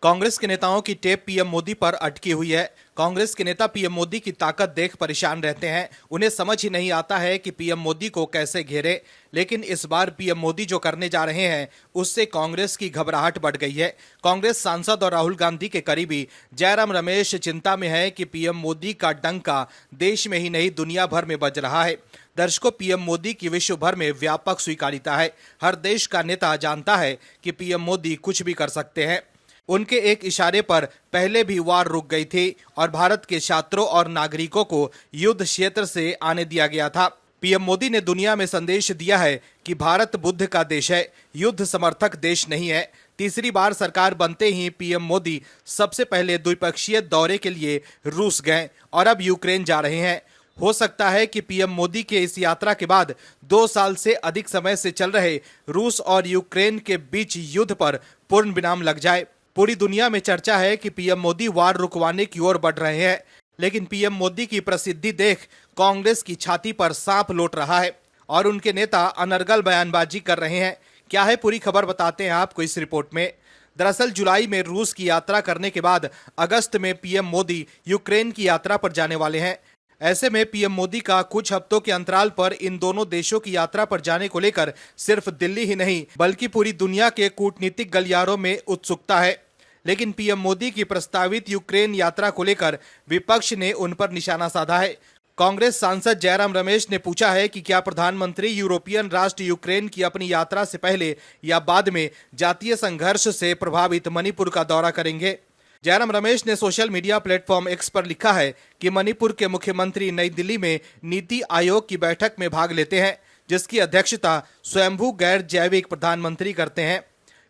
कांग्रेस के नेताओं की टेप पीएम मोदी पर अटकी हुई है। कांग्रेस के नेता पीएम मोदी की ताकत देख परेशान रहते हैं। उन्हें समझ ही नहीं आता है कि पीएम मोदी को कैसे घेरे। लेकिन इस बार पीएम मोदी जो करने जा रहे हैं उससे कांग्रेस की घबराहट बढ़ गई है। कांग्रेस सांसद और राहुल गांधी के करीबी जयराम रमेश चिंता में है कि पीएम मोदी का डंका देश में ही नहीं दुनिया भर में बज रहा है। दर्शकों, पीएम मोदी की विश्व भर में व्यापक स्वीकारिता है। हर देश का नेता जानता है कि पीएम मोदी कुछ भी कर सकते हैं। उनके एक इशारे पर पहले भी वार रुक गई थी और भारत के छात्रों और नागरिकों को युद्ध क्षेत्र से आने दिया गया था। पीएम मोदी ने दुनिया में संदेश दिया है कि भारत बुद्ध का देश है, युद्ध समर्थक देश नहीं है। तीसरी बार सरकार बनते ही पीएम मोदी सबसे पहले द्विपक्षीय दौरे के लिए रूस गए और अब यूक्रेन जा रहे हैं। हो सकता है कि पीएम मोदी के इस यात्रा के बाद 2 साल से अधिक समय से चल रहे रूस और यूक्रेन के बीच युद्ध पर पूर्ण विराम लग जाए। पूरी दुनिया में चर्चा है कि पीएम मोदी वार रुकवाने की ओर बढ़ रहे हैं, लेकिन पीएम मोदी की प्रसिद्धि देख कांग्रेस की छाती पर सांप लौट रहा है और उनके नेता अनर्गल बयानबाजी कर रहे हैं। क्या है पूरी खबर, बताते हैं आपको इस रिपोर्ट में। दरअसल जुलाई में रूस की यात्रा करने के बाद अगस्त में पीएम मोदी यूक्रेन की यात्रा पर जाने वाले हैं। ऐसे में पीएम मोदी का कुछ हफ्तों के अंतराल पर इन दोनों देशों की यात्रा पर जाने को लेकर सिर्फ दिल्ली ही नहीं बल्कि पूरी दुनिया के कूटनीतिक गलियारों में उत्सुकता है। लेकिन पीएम मोदी की प्रस्तावित यूक्रेन यात्रा को लेकर विपक्ष ने उन पर निशाना साधा है। कांग्रेस सांसद जयराम रमेश ने पूछा है कि क्या प्रधानमंत्री यूरोपियन राष्ट्र यूक्रेन की अपनी यात्रा से पहले या बाद में जातीय संघर्ष से प्रभावित मणिपुर का दौरा करेंगे। जयराम रमेश ने सोशल मीडिया प्लेटफॉर्म एक्स पर लिखा है कि मणिपुर के मुख्यमंत्री नई दिल्ली में नीति आयोग की बैठक में भाग लेते हैं, जिसकी अध्यक्षता स्वयंभू गैर जैविक प्रधानमंत्री करते हैं।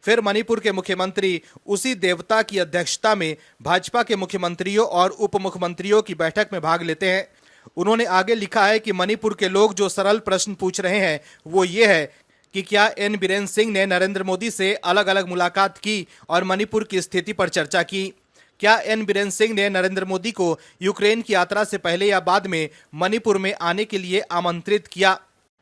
फिर मणिपुर के मुख्यमंत्री उसी देवता की अध्यक्षता में भाजपा के मुख्यमंत्रियों और उप मुख्यमंत्रियों की बैठक में भाग लेते हैं। उन्होंने आगे लिखा है कि मणिपुर के लोग जो सरल प्रश्न पूछ रहे हैं वो ये है कि क्या एन बीरेन सिंह ने नरेंद्र मोदी से अलग अलग मुलाकात की और मणिपुर की स्थिति पर चर्चा की। क्या एन बीरेन सिंह ने नरेंद्र मोदी को यूक्रेन की यात्रा से पहले या बाद में मणिपुर में आने के लिए आमंत्रित किया।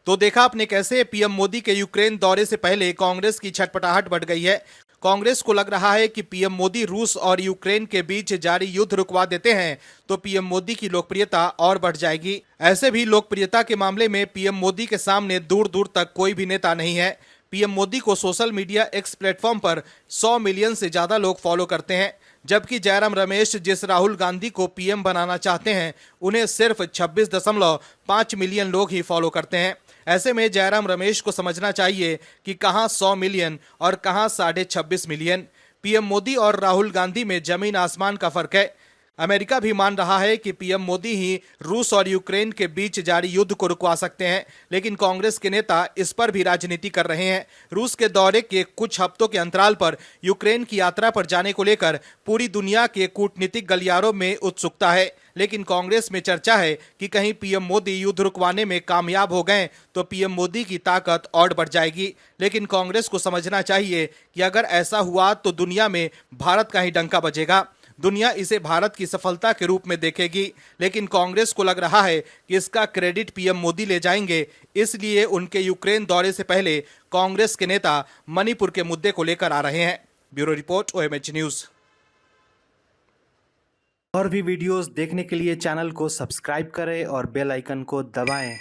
तो देखा आपने कैसे पीएम मोदी के यूक्रेन दौरे से पहले कांग्रेस की छटपटाहट बढ़ गई है। कांग्रेस को लग रहा है कि पीएम मोदी रूस और यूक्रेन के बीच जारी युद्ध रुकवा देते हैं तो पीएम मोदी की लोकप्रियता और बढ़ जाएगी। ऐसे भी लोकप्रियता के मामले में पीएम मोदी के सामने दूर दूर तक कोई भी नेता नहीं है। पीएम मोदी को सोशल मीडिया एक्स प्लेटफॉर्म पर 100 मिलियन से ज्यादा लोग फॉलो करते हैं, जबकि जयराम रमेश जिस राहुल गांधी को पीएम बनाना चाहते हैं उन्हें सिर्फ 26.5 मिलियन लोग ही फॉलो करते हैं। ऐसे में जयराम रमेश को समझना चाहिए कि कहां 100 मिलियन और कहां 26.5 मिलियन। पीएम मोदी और राहुल गांधी में जमीन आसमान का फर्क है। अमेरिका भी मान रहा है कि पीएम मोदी ही रूस और यूक्रेन के बीच जारी युद्ध को रुकवा सकते हैं, लेकिन कांग्रेस के नेता इस पर भी राजनीति कर रहे हैं। रूस के दौरे के कुछ हफ्तों के अंतराल पर यूक्रेन की यात्रा पर जाने को लेकर पूरी दुनिया के कूटनीतिक गलियारों में उत्सुकता है, लेकिन कांग्रेस में चर्चा है कि कहीं पीएम मोदी युद्ध रुकवाने में कामयाब हो गए तो पीएम मोदी की ताकत और बढ़ जाएगी। लेकिन कांग्रेस को समझना चाहिए कि अगर ऐसा हुआ तो दुनिया में भारत का ही डंका बजेगा। दुनिया इसे भारत की सफलता के रूप में देखेगी, लेकिन कांग्रेस को लग रहा है कि इसका क्रेडिट पीएम मोदी ले जाएंगे। इसलिए उनके यूक्रेन दौरे से पहले कांग्रेस के नेता मणिपुर के मुद्दे को लेकर आ रहे हैं। Bureau report, OMH news. और भी वीडियोस देखने के लिए चैनल को सब्सक्राइब करें और बेल आइकन को दबाएं।